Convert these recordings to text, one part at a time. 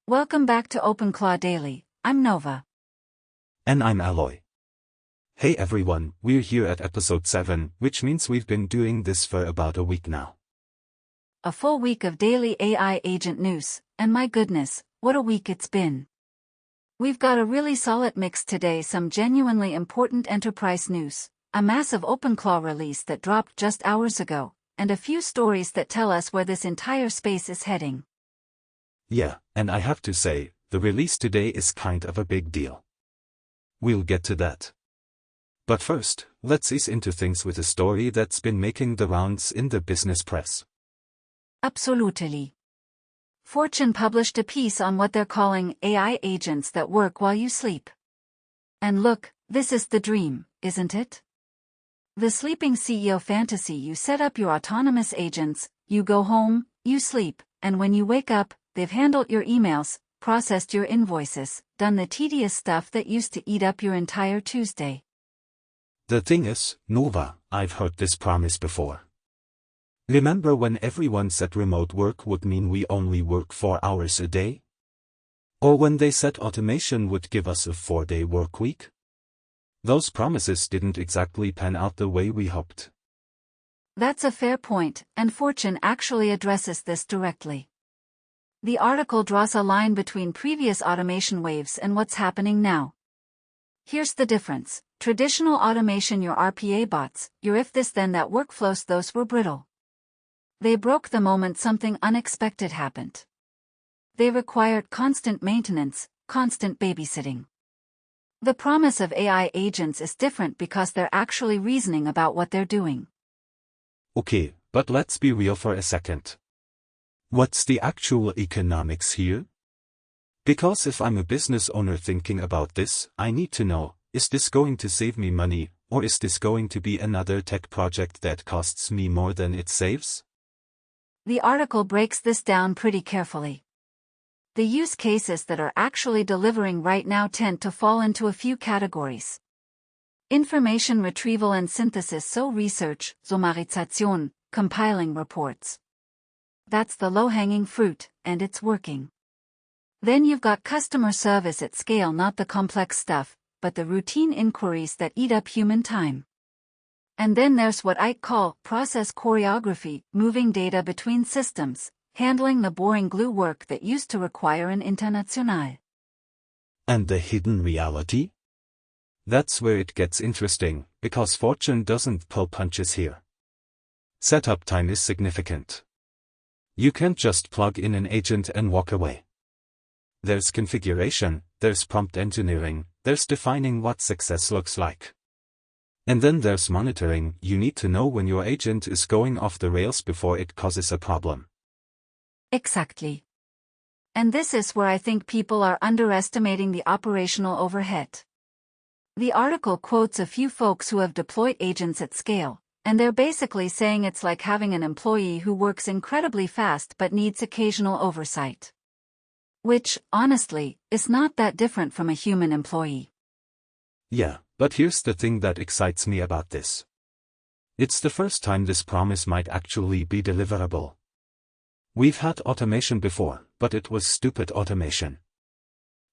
Welcome back to OpenClaw Daily. I'm Nova. And I'm Alloy. Hey everyone, we're here at episode 7, which means we've been doing this for about a week now. A full week of daily AI agent news, and my goodness, what a week it's been. We've got a really solid mix today, some genuinely important enterprise news, a massive OpenClaw release that dropped just hours ago, and a few stories that tell us where this entire space is heading. Yeah, and I have to say, the release today is kind of a big deal. We'll get to that. But first, let's ease into things with a story that's been making the rounds in the business press. Absolutely. Fortune published a piece on what they're calling AI agents that work while you sleep. And look, this is the dream, isn't it? The sleeping CEO fantasy: you set up your autonomous agents, you go home, you sleep, and when you wake up, they've handled your emails, processed your invoices, done the tedious stuff that used to eat up your entire Tuesday. The thing is, Nova, I've heard this promise before. Remember when everyone said remote work would mean we only work 4 hours a day? Or when they said automation would give us a 4-day work week? Those promises didn't exactly pan out the way we hoped. That's a fair point, and Fortune actually addresses this directly. The article draws a line between previous automation waves and what's happening now. Here's the difference: traditional automation, your RPA bots, your if this then that workflows, those were brittle. They broke the moment something unexpected happened. They required constant maintenance, constant babysitting. The promise of AI agents is different because they're actually reasoning about what they're doing. Okay, but let's be real for a second. What's the actual economics here? Because if I'm a business owner thinking about this, I need to know, is this going to save me money, or is this going to be another tech project that costs me more than it saves? The article breaks this down pretty carefully. The use cases that are actually delivering right now tend to fall into a few categories. Information retrieval and synthesis, so research, Summarisation, compiling reports. That's the low-hanging fruit, and it's working. Then you've got customer service at scale, not the complex stuff, but the routine inquiries that eat up human time. And then there's what I call process choreography, moving data between systems, handling the boring glue work that used to require an international. And the hidden reality? That's where it gets interesting, because Fortune doesn't pull punches here. Setup time is significant. You can't just plug in an agent and walk away. There's configuration, there's prompt engineering, there's defining what success looks like. And then there's monitoring. You need to know when your agent is going off the rails before it causes a problem. Exactly. And this is where I think people are underestimating the operational overhead. The article quotes a few folks who have deployed agents at scale, and they're basically saying it's like having an employee who works incredibly fast but needs occasional oversight. Which, honestly, is not that different from a human employee. Yeah, but here's the thing that excites me about this. It's the first time this promise might actually be deliverable. We've had automation before, but it was stupid automation.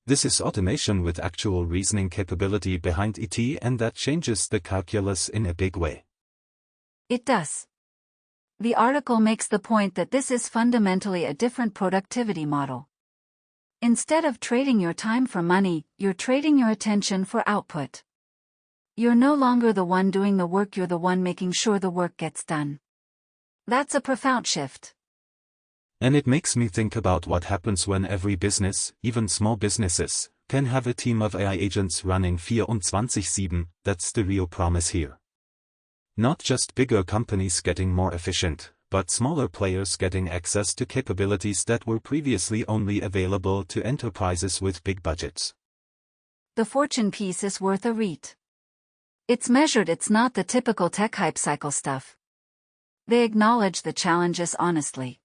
This is automation with actual reasoning capability behind it, and that changes the calculus in a big way. It does. The article makes the point that this is fundamentally a different productivity model. Instead of trading your time for money, you're trading your attention for output. You're no longer the one doing the work, you're the one making sure the work gets done. That's a profound shift. And it makes me think about what happens when every business, even small businesses, can have a team of AI agents running 24/7. That's the real promise here. Not just bigger companies getting more efficient, but smaller players getting access to capabilities that were previously only available to enterprises with big budgets. The Fortune piece is worth a read. It's measured, it's not the typical tech hype cycle stuff. They acknowledge the challenges honestly.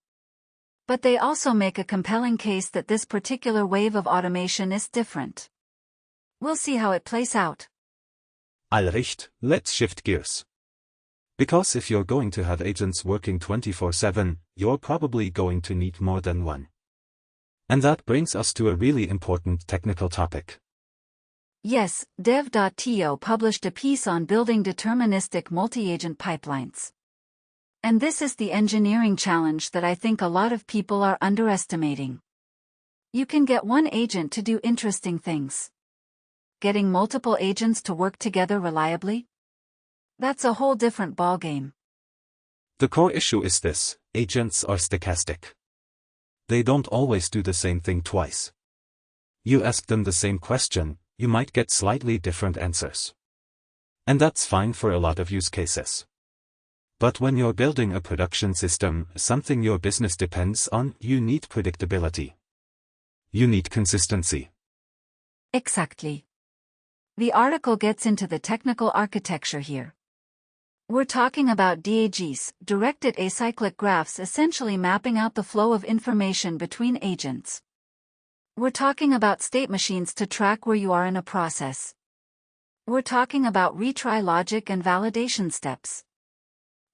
But they also make a compelling case that this particular wave of automation is different. We'll see how it plays out. Allricht, let's shift gears. Because if you're going to have agents working 24/7, you're probably going to need more than one. And that brings us to a really important technical topic. Yes, dev.to published a piece on building deterministic multi-agent pipelines. And this is the engineering challenge that I think a lot of people are underestimating. You can get one agent to do interesting things. Getting multiple agents to work together reliably? That's a whole different ballgame. The core issue is this: agents are stochastic. They don't always do the same thing twice. You ask them the same question, you might get slightly different answers. And that's fine for a lot of use cases. But when you're building a production system, something your business depends on, you need predictability. You need consistency. Exactly. The article gets into the technical architecture here. We're talking about DAGs, directed acyclic graphs, essentially mapping out the flow of information between agents. We're talking about state machines to track where you are in a process. We're talking about retry logic and validation steps.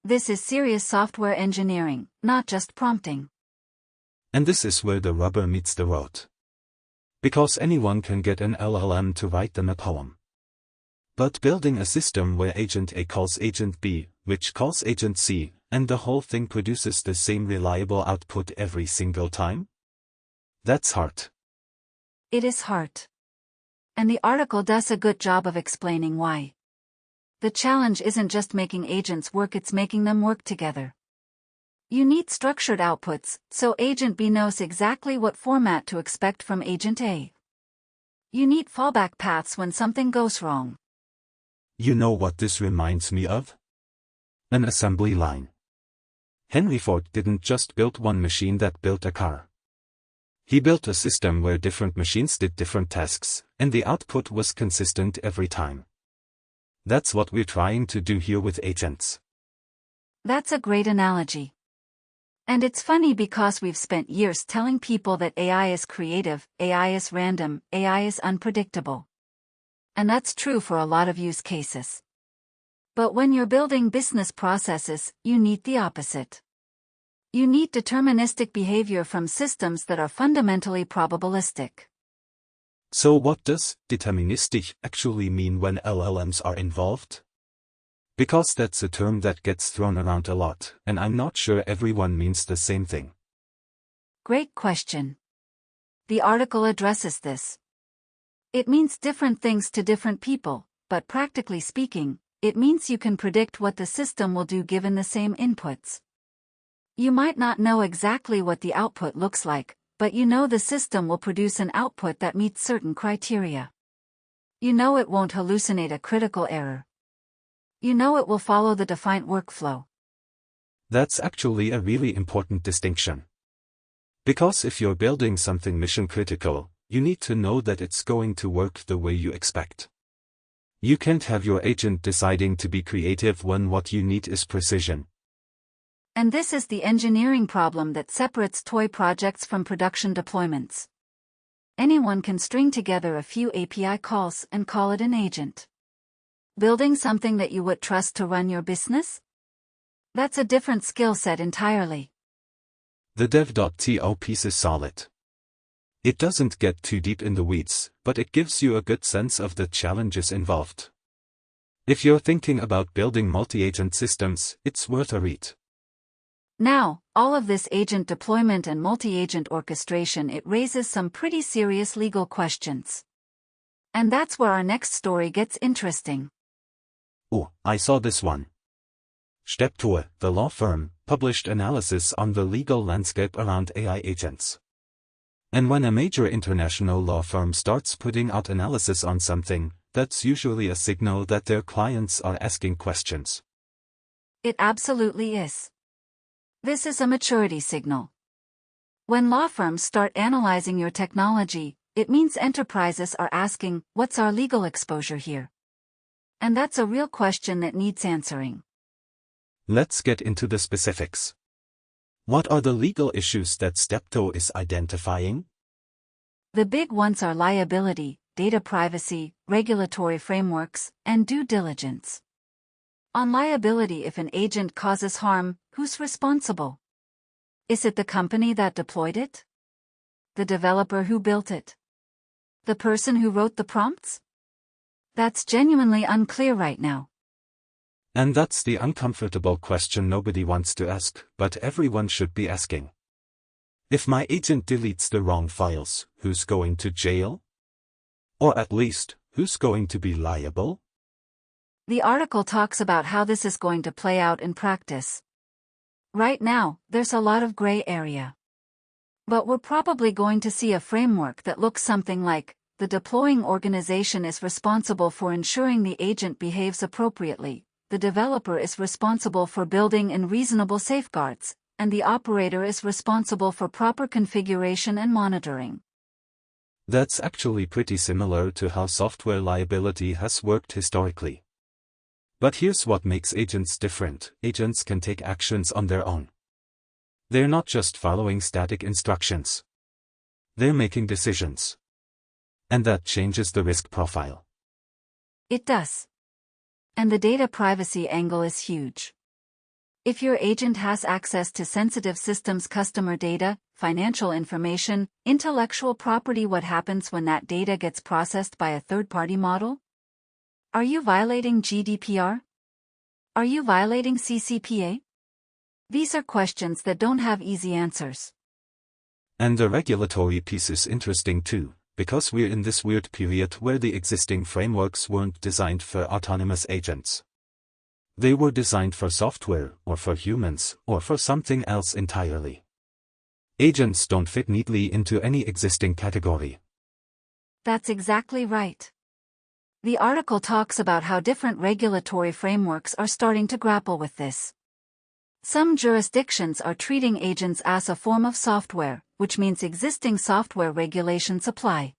This is serious software engineering, not just prompting. And this is where the rubber meets the road. Because anyone can get an LLM to write them a poem. But building a system where agent A calls agent B, which calls agent C, and the whole thing produces the same reliable output every single time? That's hard. It is hard. And the article does a good job of explaining why. The challenge isn't just making agents work, it's making them work together. You need structured outputs, so agent B knows exactly what format to expect from agent A. You need fallback paths when something goes wrong. You know what this reminds me of? An assembly line. Henry Ford didn't just build one machine that built a car. He built a system where different machines did different tasks, and the output was consistent every time. That's what we're trying to do here with agents. That's a great analogy. And it's funny because we've spent years telling people that AI is creative, AI is random, AI is unpredictable. And that's true for a lot of use cases. But when you're building business processes, you need the opposite. You need deterministic behavior from systems that are fundamentally probabilistic. So what does deterministic actually mean when LLMs are involved? Because that's a term that gets thrown around a lot, and I'm not sure everyone means the same thing. Great question. The article addresses this. It means different things to different people, but practically speaking, it means you can predict what the system will do given the same inputs. You might not know exactly what the output looks like, but you know the system will produce an output that meets certain criteria. You know it won't hallucinate a critical error. You know it will follow the defined workflow. That's actually a really important distinction. Because if you're building something mission-critical, you need to know that it's going to work the way you expect. You can't have your agent deciding to be creative when what you need is precision. And this is the engineering problem that separates toy projects from production deployments. Anyone can string together a few API calls and call it an agent. Building something that you would trust to run your business? That's a different skill set entirely. The dev.to piece is solid. It doesn't get too deep in the weeds, but it gives you a good sense of the challenges involved. If you're thinking about building multi-agent systems, it's worth a read. Now, all of this agent deployment and multi-agent orchestration, it raises some pretty serious legal questions. And that's where our next story gets interesting. Oh, I saw this one. Steptoe, the law firm, published analysis on the legal landscape around AI agents. And when a major international law firm starts putting out analysis on something, that's usually a signal that their clients are asking questions. It absolutely is. This is a maturity signal. When law firms start analyzing your technology, it means enterprises are asking, what's our legal exposure here? And that's a real question that needs answering. Let's get into the specifics. What are the legal issues that Steptoe is identifying? The big ones are liability, data privacy, regulatory frameworks, and due diligence. On liability, if an agent causes harm, who's responsible? Is it the company that deployed it? The developer who built it? The person who wrote the prompts? That's genuinely unclear right now. And that's the uncomfortable question nobody wants to ask, but everyone should be asking. If my agent deletes the wrong files, who's going to jail? Or at least, who's going to be liable? The article talks about how this is going to play out in practice. Right now, there's a lot of gray area. But we're probably going to see a framework that looks something like, the deploying organization is responsible for ensuring the agent behaves appropriately, the developer is responsible for building in reasonable safeguards, and the operator is responsible for proper configuration and monitoring. That's actually pretty similar to how software liability has worked historically. But here's what makes agents different: agents can take actions on their own. They're not just following static instructions. They're making decisions. And that changes the risk profile. It does. And the data privacy angle is huge. If your agent has access to sensitive systems' customer data, financial information, intellectual property, what happens when that data gets processed by a third-party model? Are you violating GDPR? Are you violating CCPA? These are questions that don't have easy answers. And the regulatory piece is interesting too, because we're in this weird period where the existing frameworks weren't designed for autonomous agents. They were designed for software, or for humans, or for something else entirely. Agents don't fit neatly into any existing category. That's exactly right. The article talks about how different regulatory frameworks are starting to grapple with this. Some jurisdictions are treating agents as a form of software, which means existing software regulations apply.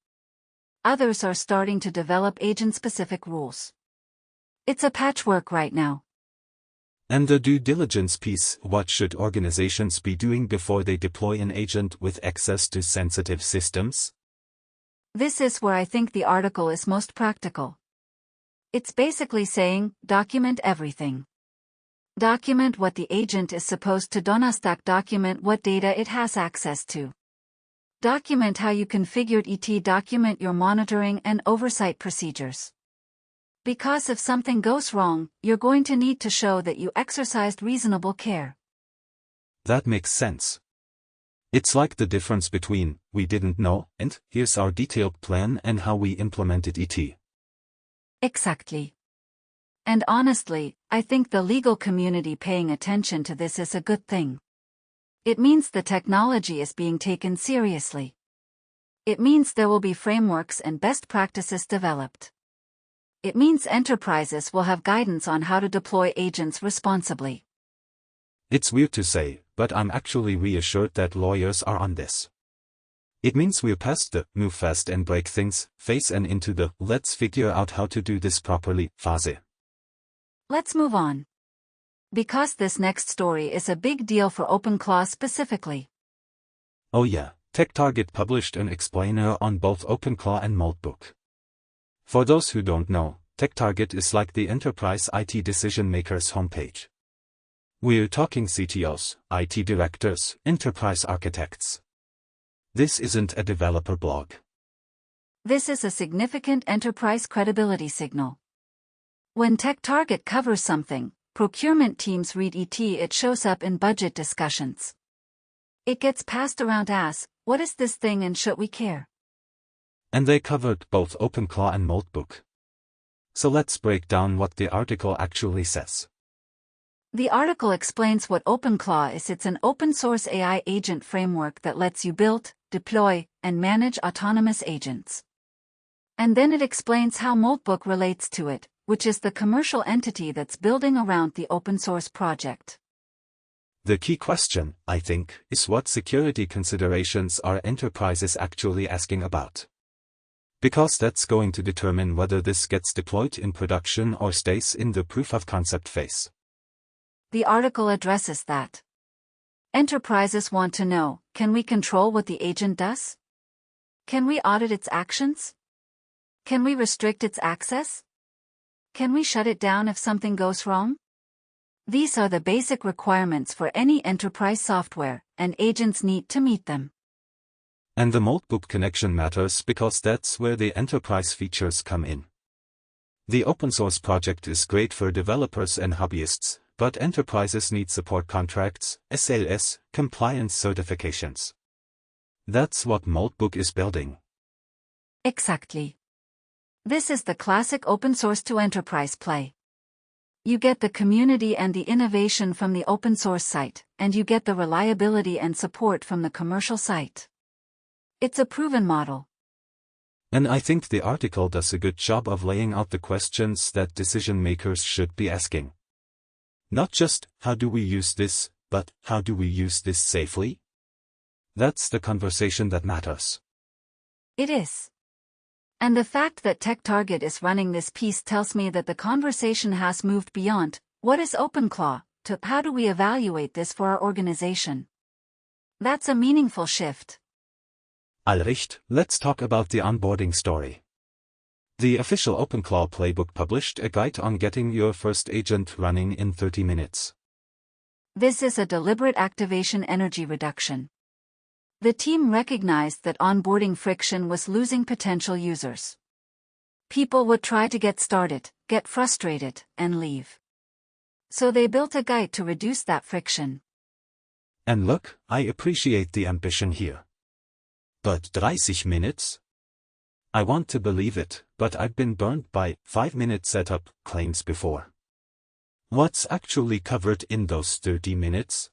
Others are starting to develop agent-specific rules. It's a patchwork right now. And the due diligence piece: what should organizations be doing before they deploy an agent with access to sensitive systems? This is where I think the article is most practical. It's basically saying, document everything. Document what the agent is supposed to do. Document what data it has access to. Document how you configured it. Document your monitoring and oversight procedures. Because if something goes wrong, you're going to need to show that you exercised reasonable care. That makes sense. It's like the difference between, we didn't know, and, here's our detailed plan and how we implemented it. Exactly. And honestly, I think the legal community paying attention to this is a good thing. It means the technology is being taken seriously. It means there will be frameworks and best practices developed. It means enterprises will have guidance on how to deploy agents responsibly. It's weird to say, but I'm actually reassured that lawyers are on this. It means we're past the move fast and break things phase and into the let's figure out how to do this properly phase. Let's move on. Because this next story is a big deal for OpenClaws specifically. Oh yeah, TechTarget published an explainer on both OpenClaw and Moltbook. For those who don't know, TechTarget is like the enterprise IT decision-maker's homepage. We're talking CTOs, IT directors, enterprise architects. This isn't a developer blog. This is a significant enterprise credibility signal. When TechTarget covers something, procurement teams read it. It shows up in budget discussions. It gets passed around as, what is this thing and should we care? And they covered both OpenClaw and Moltbook. So let's break down what the article actually says. The article explains what OpenClaw is. It's an open-source AI agent framework that lets you build, deploy, and manage autonomous agents. And then it explains how Moltbook relates to it, which is the commercial entity that's building around the open-source project. The key question, I think, is what security considerations are enterprises actually asking about? Because that's going to determine whether this gets deployed in production or stays in the proof-of-concept phase. The article addresses that. Enterprises want to know, can we control what the agent does? Can we audit its actions? Can we restrict its access? Can we shut it down if something goes wrong? These are the basic requirements for any enterprise software, and agents need to meet them. And the notebook connection matters because that's where the enterprise features come in. The open source project is great for developers and hobbyists, but enterprises need support contracts, SLS, compliance certifications. That's what Notebook is building. Exactly. This is the classic open source to enterprise play. You get the community and the innovation from the open source site, and you get the reliability and support from the commercial site. It's a proven model. And I think the article does a good job of laying out the questions that decision makers should be asking. Not just, how do we use this, but how do we use this safely? That's the conversation that matters. It is. And the fact that TechTarget is running this piece tells me that the conversation has moved beyond, what is OpenClaw, to how do we evaluate this for our organization? That's a meaningful shift. Allricht, let's talk about the onboarding story. The official OpenClaw playbook published a guide on getting your first agent running in 30 minutes. This is a deliberate activation energy reduction. The team recognized that onboarding friction was losing potential users. People would try to get started, get frustrated, and leave. So they built a guide to reduce that friction. And look, I appreciate the ambition here. But 30 minutes? I want to believe it, but I've been burned by 5-minute setup claims before. What's actually covered in those 30 minutes?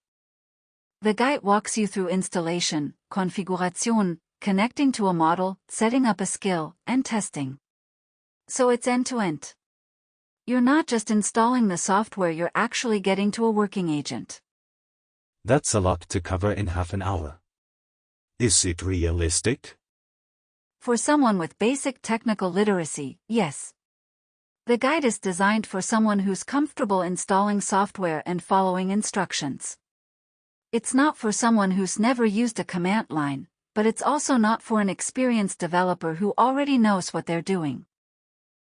The guide walks you through installation, configuration, connecting to a model, setting up a skill, and testing. So it's end-to-end. You're not just installing the software, you're actually getting to a working agent. That's a lot to cover in half an hour. Is it realistic? For someone with basic technical literacy, yes. The guide is designed for someone who's comfortable installing software and following instructions. It's not for someone who's never used a command line, but it's also not for an experienced developer who already knows what they're doing.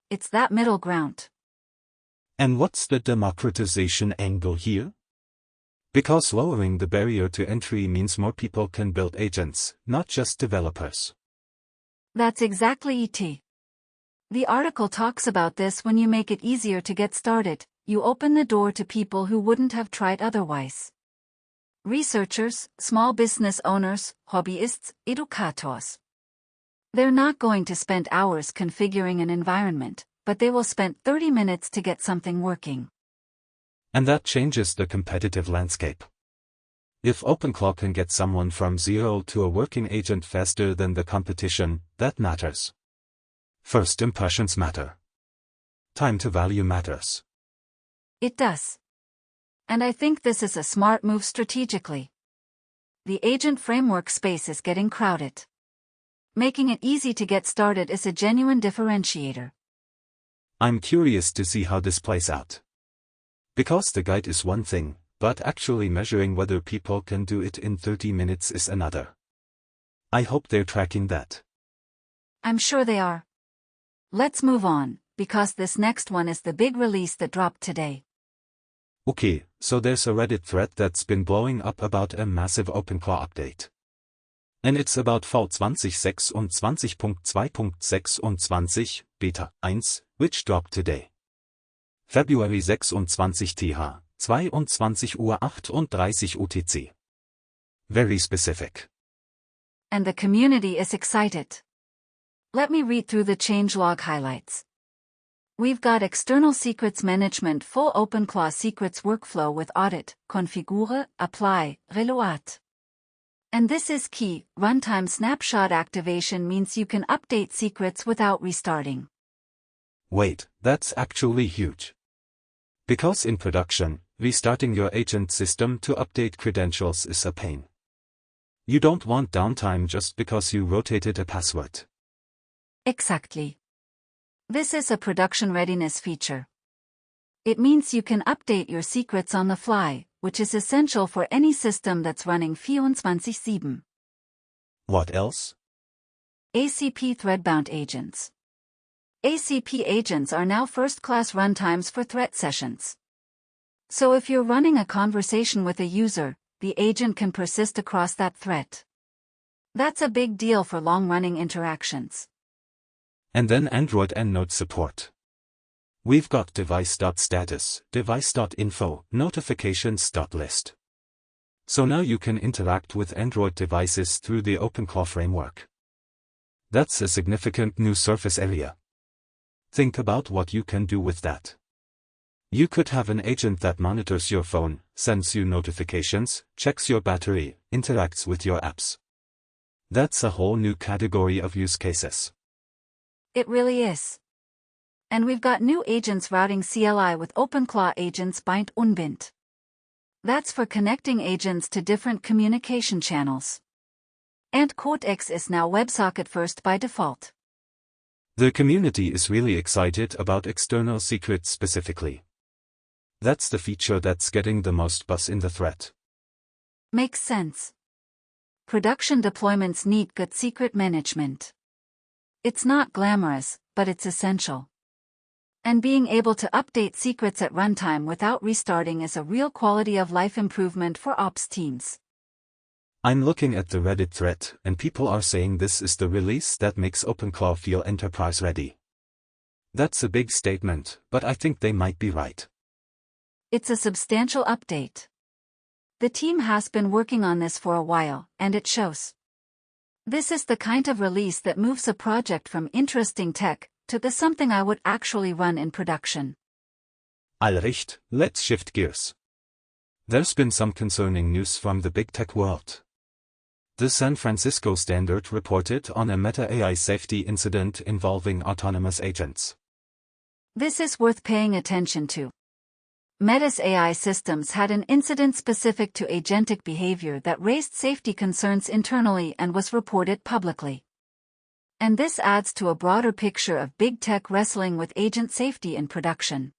It's that middle ground. And what's the democratization angle here? Because lowering the barrier to entry means more people can build agents, not just developers. That's exactly it. The article talks about this. When you make it easier to get started, you open the door to people who wouldn't have tried otherwise. Researchers, small business owners, hobbyists, educators. They're not going to spend hours configuring an environment, but they will spend 30 minutes to get something working. And that changes the competitive landscape. If OpenClaw can get someone from zero to a working agent faster than the competition, that matters. First impressions matter. Time to value matters. It does. And I think this is a smart move strategically. The agent framework space is getting crowded. Making it easy to get started is a genuine differentiator. I'm curious to see how this plays out. Because the guide is one thing, but actually measuring whether people can do it in 30 minutes is another. I hope they're tracking that. I'm sure they are. Let's move on, because this next one is the big release that dropped today. Okay, so there's a Reddit thread that's been blowing up about a massive OpenClaw update. And it's about v2026.2.26, Beta 1, which dropped today. February 26 th, 22:38 UTC. Very specific. And the community is excited. Let me read through the changelog highlights. We've got external secrets management, full OpenClaw secrets workflow with audit, configure, apply, reload. And this is key, runtime snapshot activation means you can update secrets without restarting. Wait, that's actually huge. Because in production, restarting your agent system to update credentials is a pain. You don't want downtime just because you rotated a password. Exactly. This is a production readiness feature. It means you can update your secrets on the fly, which is essential for any system that's running 24/7. What else? ACP thread-bound agents. ACP agents are now first-class runtimes for threat sessions. So if you're running a conversation with a user, the agent can persist across that threat. That's a big deal for long-running interactions. And then Android and Node support. We've got device.status, device.info, notifications.list. So now you can interact with Android devices through the OpenClaw framework. That's a significant new surface area. Think about what you can do with that. You could have an agent that monitors your phone, sends you notifications, checks your battery, interacts with your apps. That's a whole new category of use cases. It really is. And we've got new agents routing CLI with OpenClaw agents bind unbind. That's for connecting agents to different communication channels. And Codex is now WebSocket first by default. The community is really excited about external secrets specifically. That's the feature that's getting the most buzz in the thread. Makes sense. Production deployments need good secret management. It's not glamorous, but it's essential. And being able to update secrets at runtime without restarting is a real quality of life improvement for ops teams. I'm looking at the Reddit thread, and people are saying this is the release that makes OpenClaw feel enterprise ready. That's a big statement, but I think they might be right. It's a substantial update. The team has been working on this for a while, and it shows. This is the kind of release that moves a project from interesting tech to the something I would actually run in production. Allricht, let's shift gears. There's been some concerning news from the big tech world. The San Francisco Standard reported on a Meta AI safety incident involving autonomous agents. This is worth paying attention to. Meta's AI systems had an incident specific to agentic behavior that raised safety concerns internally and was reported publicly. And this adds to a broader picture of big tech wrestling with agent safety in production.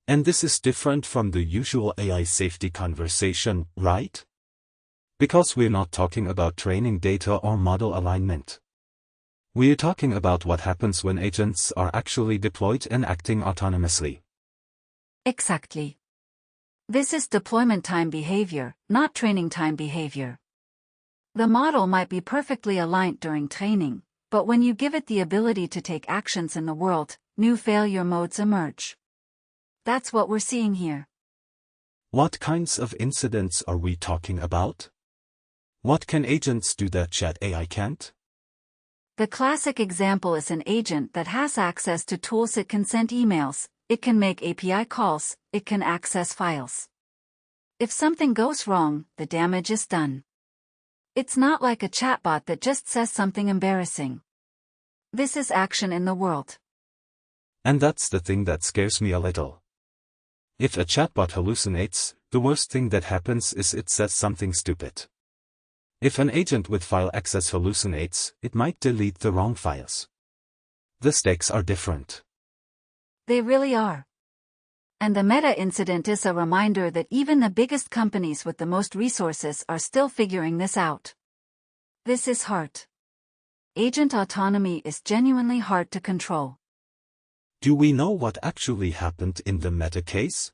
And this is different from the usual AI safety conversation, right? Because we're not talking about training data or model alignment. We're talking about what happens when agents are actually deployed and acting autonomously. Exactly. This is deployment time behavior, not training time behavior. The model might be perfectly aligned during training, but when you give it the ability to take actions in the world, new failure modes emerge. That's what we're seeing here. What kinds of incidents are we talking about? What can agents do that chat AI can't? The classic example is an agent that has access to tools. It can send emails, it can make API calls, it can access files. If something goes wrong, the damage is done. It's not like a chatbot that just says something embarrassing. This is action in the world. And that's the thing that scares me a little. If a chatbot hallucinates, the worst thing that happens is it says something stupid. If an agent with file access hallucinates, it might delete the wrong files. The stakes are different. They really are. And the Meta incident is a reminder that even the biggest companies with the most resources are still figuring this out. This is hard. Agent autonomy is genuinely hard to control. Do we know what actually happened in the Meta case?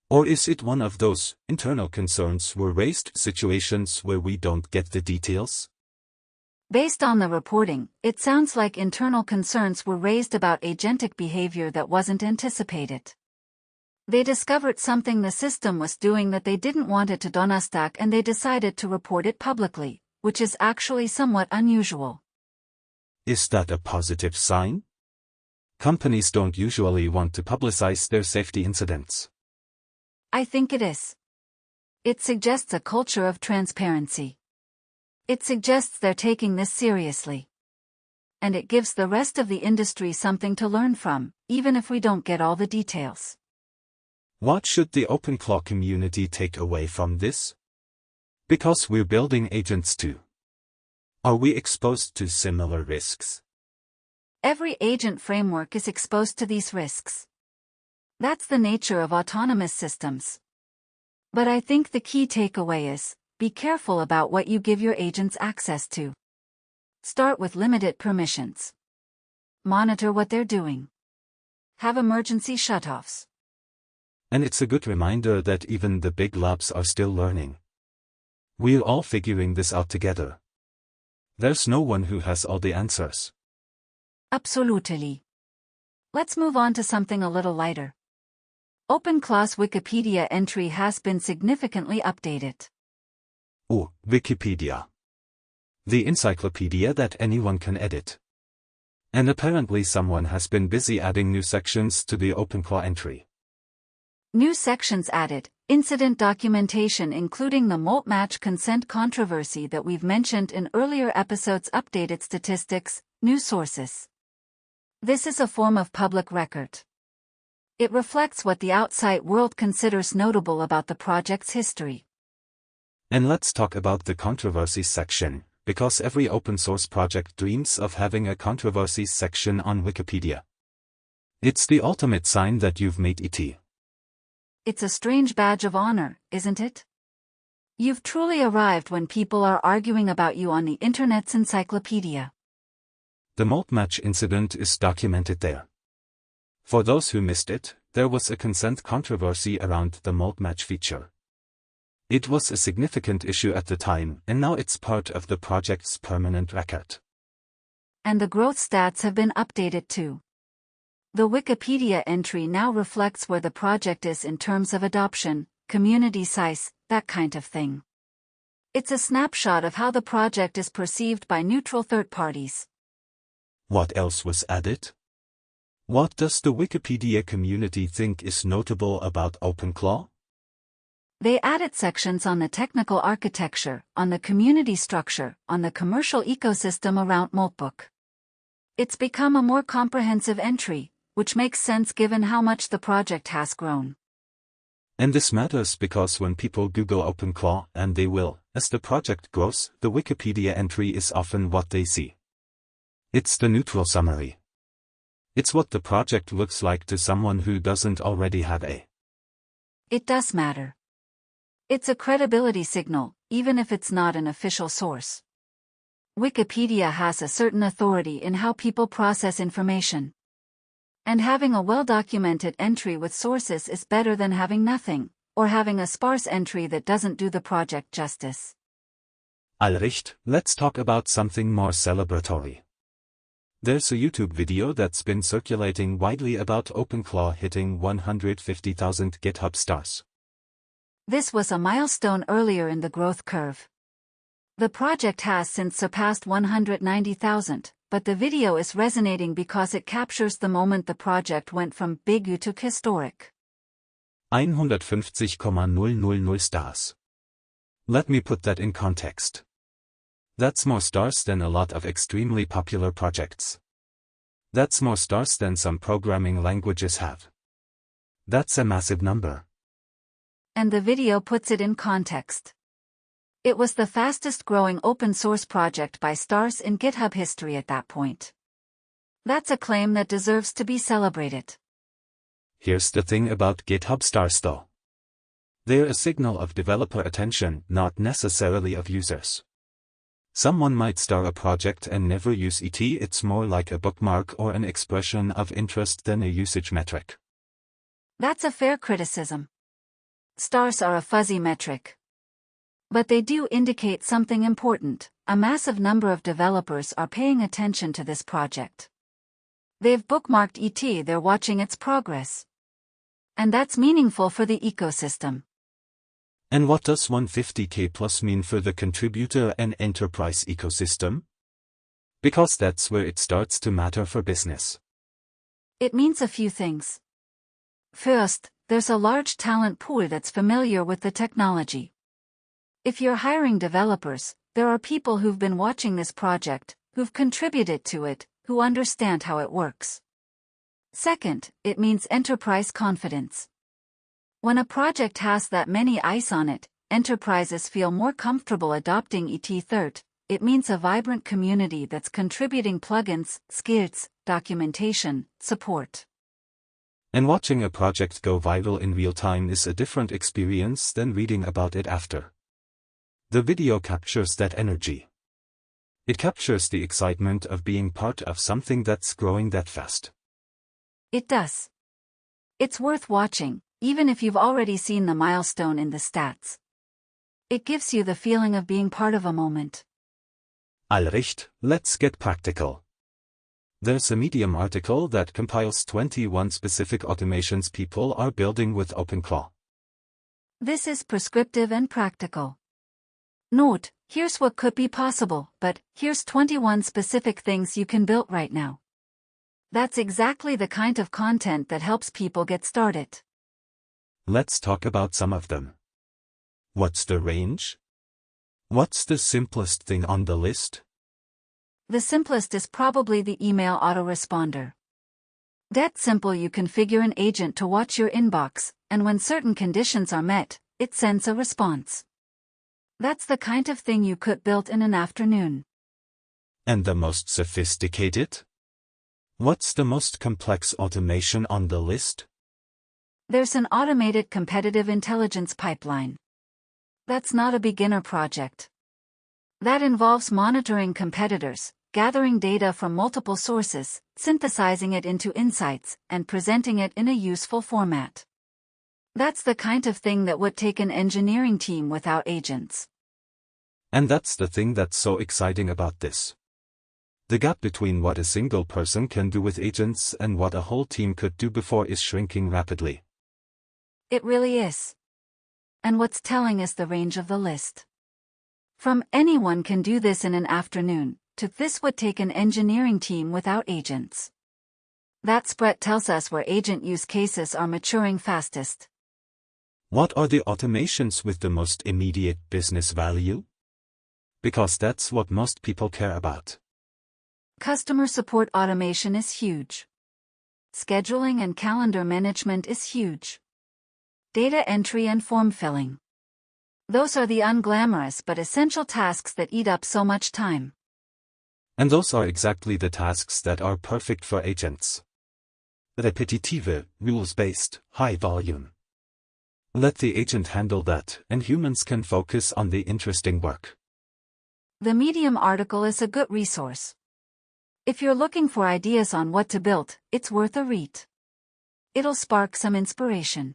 Or is it one of those internal concerns were raised situations where we don't get the details? Based on the reporting, it sounds like internal concerns were raised about agentic behavior that wasn't anticipated. They discovered something the system was doing that they didn't want it to Donnerstag, and they decided to report it publicly, which is actually somewhat unusual. Is that a positive sign? Companies don't usually want to publicize their safety incidents. I think it is. It suggests a culture of transparency. It suggests they're taking this seriously. And it gives the rest of the industry something to learn from, even if we don't get all the details. What should the OpenClaw community take away from this? Because we're building agents too. Are we exposed to similar risks? Every agent framework is exposed to these risks. That's the nature of autonomous systems. But I think the key takeaway is, be careful about what you give your agents access to. Start with limited permissions. Monitor what they're doing. Have emergency shutoffs. And it's a good reminder that even the big labs are still learning. We're all figuring this out together. There's no one who has all the answers. Absolutely. Let's move on to something a little lighter. OpenClaws Wikipedia entry has been significantly updated. Oh, Wikipedia. The encyclopedia that anyone can edit. And apparently someone has been busy adding new sections to the OpenClaw entry. New sections added, incident documentation including the molt match consent controversy that we've mentioned in earlier episodes, updated statistics, new sources. This is a form of public record. It reflects what the outside world considers notable about the project's history. And let's talk about the controversies section, because every open source project dreams of having a controversies section on Wikipedia. It's the ultimate sign that you've made it. It's a strange badge of honor, isn't it? You've truly arrived when people are arguing about you on the internet's encyclopedia. The molt match incident is documented there. For those who missed it, there was a consent controversy around the molt match feature. It was a significant issue at the time, and now it's part of the project's permanent record. And the growth stats have been updated too. The Wikipedia entry now reflects where the project is in terms of adoption, community size, that kind of thing. It's a snapshot of how the project is perceived by neutral third parties. What else was added? What does the Wikipedia community think is notable about OpenClaw? They added sections on the technical architecture, on the community structure, on the commercial ecosystem around Moltbook. It's become a more comprehensive entry, which makes sense given how much the project has grown. And this matters because when people Google OpenClaw, and they will, as the project grows, the Wikipedia entry is often what they see. It's the neutral summary. It's what the project looks like to someone who doesn't already have a. It does matter. It's a credibility signal, even if it's not an official source. Wikipedia has a certain authority in how people process information. And having a well-documented entry with sources is better than having nothing, or having a sparse entry that doesn't do the project justice. Allricht, let's talk about something more celebratory. There's a YouTube video that's been circulating widely about OpenClaw hitting 150,000 GitHub stars. This was a milestone earlier in the growth curve. The project has since surpassed 190,000. But the video is resonating because it captures the moment the project went from big to historic. 150,000 stars. Let me put that in context. That's more stars than a lot of extremely popular projects. That's more stars than some programming languages have. That's a massive number. And the video puts it in context. It was the fastest growing open source project by stars in GitHub history at that point. That's a claim that deserves to be celebrated. Here's the thing about GitHub stars though. They're a signal of developer attention, not necessarily of users. Someone might star a project and never use it. It's more like a bookmark or an expression of interest than a usage metric. That's a fair criticism. Stars are a fuzzy metric. But they do indicate something important. A massive number of developers are paying attention to this project. They've bookmarked it, they're watching its progress. And that's meaningful for the ecosystem. And what does 150K plus mean for the contributor and enterprise ecosystem? Because that's where it starts to matter for business. It means a few things. First, there's a large talent pool that's familiar with the technology. If you're hiring developers, there are people who've been watching this project, who've contributed to it, who understand how it works. Second, it means enterprise confidence. When a project has that many eyes on it, enterprises feel more comfortable adopting it. Third, it means a vibrant community that's contributing plugins, skills, documentation, support. And watching a project go viral in real time is a different experience than reading about it after. The video captures that energy. It captures the excitement of being part of something that's growing that fast. It does. It's worth watching, even if you've already seen the milestone in the stats. It gives you the feeling of being part of a moment. Allricht, let's get practical. There's a Medium article that compiles 21 specific automations people are building with OpenClaw. This is prescriptive and practical. Note, here's what could be possible, but here's 21 specific things you can build right now. That's exactly the kind of content that helps people get started. Let's talk about some of them. What's the range? What's the simplest thing on the list? The simplest is probably the email autoresponder. That simple, you configure an agent to watch your inbox, and when certain conditions are met, it sends a response. That's the kind of thing you could build in an afternoon. And the most sophisticated? What's the most complex automation on the list? There's an automated competitive intelligence pipeline. That's not a beginner project. That involves monitoring competitors, gathering data from multiple sources, synthesizing it into insights, and presenting it in a useful format. That's the kind of thing that would take an engineering team without agents. And that's the thing that's so exciting about this. The gap between what a single person can do with agents and what a whole team could do before is shrinking rapidly. It really is. And what's telling is the range of the list. From anyone can do this in an afternoon, to this would take an engineering team without agents. That spread tells us where agent use cases are maturing fastest. What are the automations with the most immediate business value? Because that's what most people care about. Customer support automation is huge. Scheduling and calendar management is huge. Data entry and form filling. Those are the unglamorous but essential tasks that eat up so much time. And those are exactly the tasks that are perfect for agents. Repetitive, rules-based, high volume. Let the agent handle that, and humans can focus on the interesting work. The Medium article is a good resource. If you're looking for ideas on what to build, it's worth a read. It'll spark some inspiration.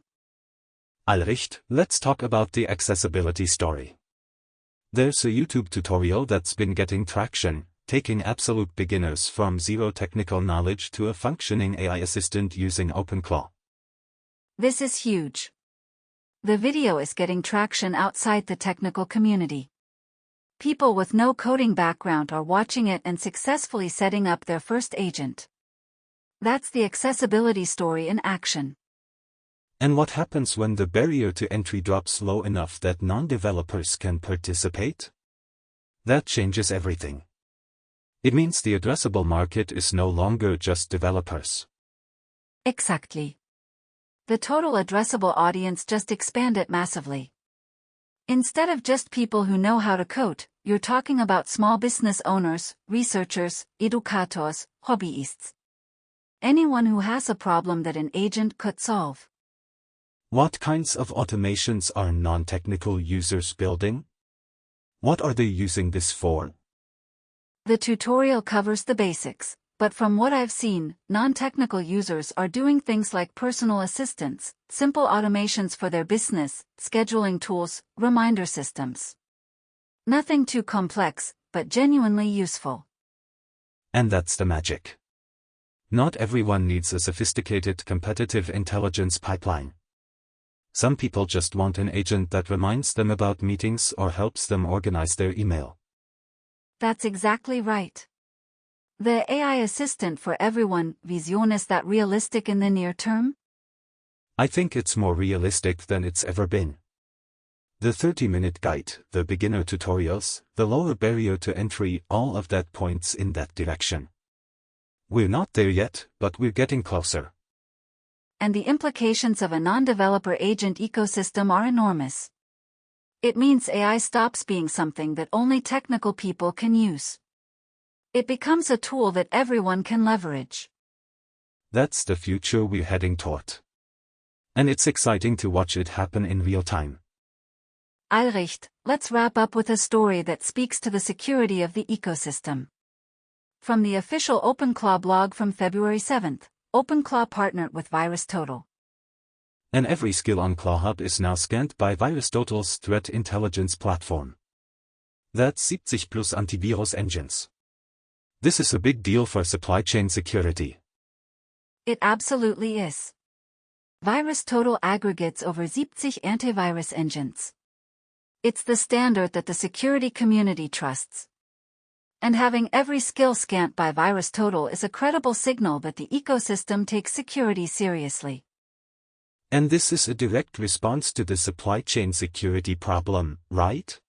Allricht, let's talk about the accessibility story. There's a YouTube tutorial that's been getting traction, taking absolute beginners from zero technical knowledge to a functioning AI assistant using OpenClaw. This is huge. The video is getting traction outside the technical community. People with no coding background are watching it and successfully setting up their first agent. That's the accessibility story in action. And what happens when the barrier to entry drops low enough that non-developers can participate? That changes everything. It means the addressable market is no longer just developers. Exactly. The total addressable audience just expanded massively. Instead of just people who know how to code, you're talking about small business owners, researchers, educators, hobbyists. Anyone who has a problem that an agent could solve. What kinds of automations are non-technical users building? What are they using this for? The tutorial covers the basics, but from what I've seen, non-technical users are doing things like personal assistants, simple automations for their business, scheduling tools, reminder systems. Nothing too complex, but genuinely useful. And that's the magic. Not everyone needs a sophisticated competitive intelligence pipeline. Some people just want an agent that reminds them about meetings or helps them organize their email. That's exactly right. The AI assistant for everyone vision, is that realistic in the near term? I think it's more realistic than it's ever been. The 30-minute guide, the beginner tutorials, the lower barrier to entry, all of that points in that direction. We're not there yet, but we're getting closer. And the implications of a non-developer agent ecosystem are enormous. It means AI stops being something that only technical people can use. It becomes a tool that everyone can leverage. That's the future we're heading toward. And it's exciting to watch it happen in real time. Allricht, let's wrap up with a story that speaks to the security of the ecosystem. From the official OpenClaw blog from February 7th, OpenClaw partnered with VirusTotal. And every skill on ClawHub is now scanned by VirusTotal's threat intelligence platform. That's 70 plus antivirus engines. This is a big deal for supply chain security. It absolutely is. VirusTotal aggregates over 70 antivirus engines. It's the standard that the security community trusts. And having every skill scanned by VirusTotal is a credible signal that the ecosystem takes security seriously. And this is a direct response to the supply chain security problem, right?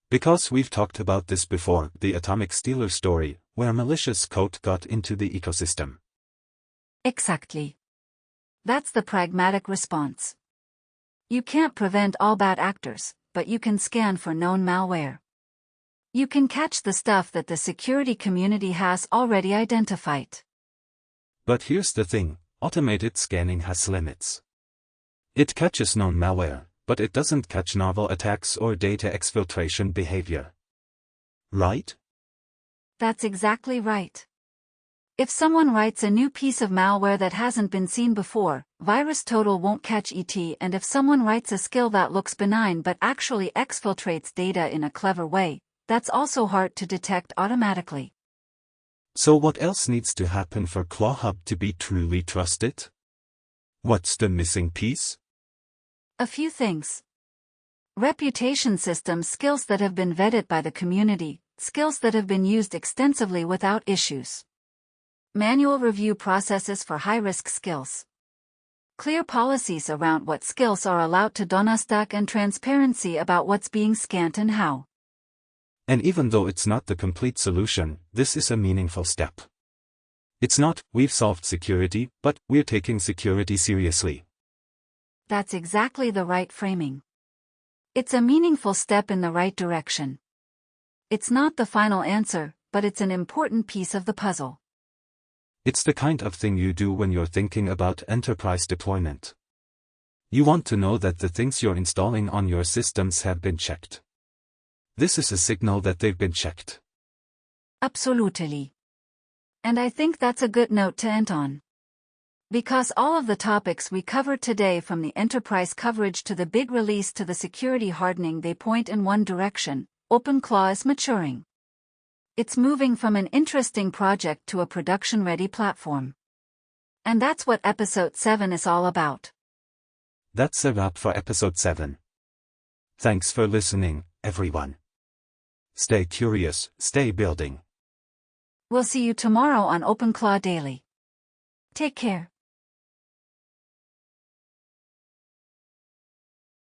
Because we've talked about this before, the Atomic Stealer story, where malicious code got into the ecosystem. Exactly. That's the pragmatic response. You can't prevent all bad actors, but you can scan for known malware. You can catch the stuff that the security community has already identified. But here's the thing, automated scanning has limits. It catches known malware, but it doesn't catch novel attacks or data exfiltration behavior. Right? That's exactly right. If someone writes a new piece of malware that hasn't been seen before, VirusTotal won't catch it, and if someone writes a skill that looks benign but actually exfiltrates data in a clever way, that's also hard to detect automatically. So what else needs to happen for ClawHub to be truly trusted? What's the missing piece? A few things. Reputation system skills that have been vetted by the community, skills that have been used extensively without issues. Manual review processes for high-risk skills. Clear policies around what skills are allowed to donnerstack and transparency about what's being scanned and how. And even though it's not the complete solution, this is a meaningful step. It's not, we've solved security, but we're taking security seriously. That's exactly the right framing. It's a meaningful step in the right direction. It's not the final answer, but it's an important piece of the puzzle. It's the kind of thing you do when you're thinking about enterprise deployment. You want to know that the things you're installing on your systems have been checked. This is a signal that they've been checked. Absolutely. And I think that's a good note to end on. Because all of the topics we covered today, from the enterprise coverage to the big release to the security hardening, they point in one direction: OpenClaw is maturing. It's moving from an interesting project to a production-ready platform. And that's what episode 7 is all about. That's a wrap for episode 7. Thanks for listening, everyone. Stay curious, stay building. We'll see you tomorrow on OpenClaw Daily. Take care.